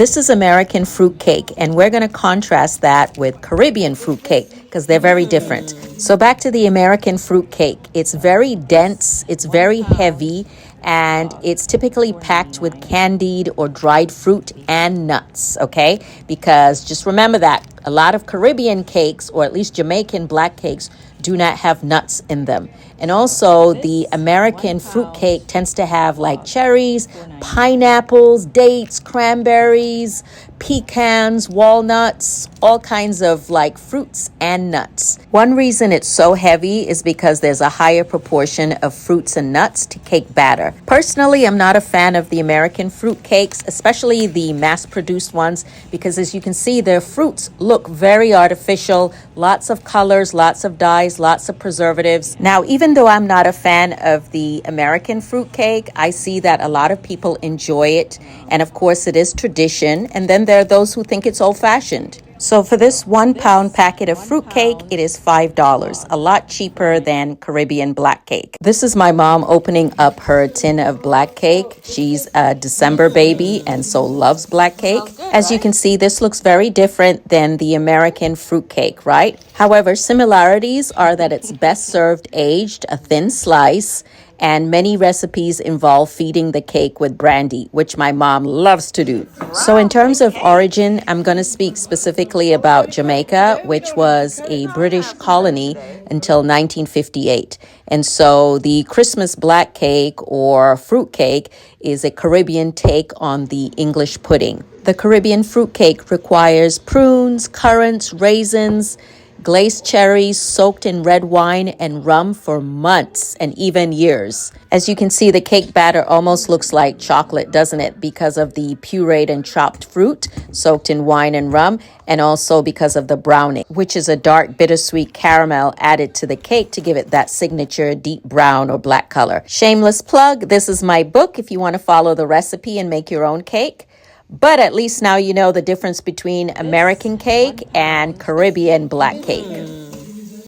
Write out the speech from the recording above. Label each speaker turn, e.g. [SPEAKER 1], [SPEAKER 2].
[SPEAKER 1] This is American fruit cake, and we're going to contrast that with Caribbean fruit cake because they're very different. So back to the American fruit cake. It's very dense, it's very heavy, and it's typically packed with candied or dried fruit and nuts, okay? Because just remember that a lot of Caribbean cakes, or at least Jamaican black cakes, do not have nuts in them. And also the American fruit cake tends to have like cherries, pineapples, dates, cranberries, pecans, walnuts, all kinds of like fruits and nuts. One reason it's so heavy is because there's a higher proportion of fruits and nuts to cake batter. Personally, I'm not a fan of the American fruit cakes, especially the mass-produced ones, because as you can see, their fruits look very artificial, lots of colors, lots of dyes, lots of preservatives. Now, even though I'm not a fan of the American fruit cake, I see that a lot of people enjoy it. And of course, it is tradition. And then there are those who think it's old-fashioned. So for this 1 pound packet of fruit cake, it is $5, a lot cheaper than Caribbean black cake. This is my mom opening up her tin of black cake. She's a December baby and so loves black cake. As you can see, this looks very different than the American fruit cake, right? However, similarities are that it's best served aged, a thin slice, and many recipes involve feeding the cake with brandy, which my mom loves to do. So in terms of origin, I'm going to speak specifically about Jamaica, which was a British colony until 1958. And so the Christmas black cake or fruit cake is a Caribbean take on the English pudding. The Caribbean fruit cake requires prunes, currants, raisins, glazed cherries soaked in red wine and rum for months and even years. As you can see, the cake batter almost looks like chocolate, doesn't it? Because of the pureed and chopped fruit soaked in wine and rum, and also because of the browning, which is a dark bittersweet caramel added to the cake to give it that signature deep brown or black color. Shameless plug, this is my book if you want to follow the recipe and make your own cake. But at least now you know the difference between American cake and Caribbean black cake.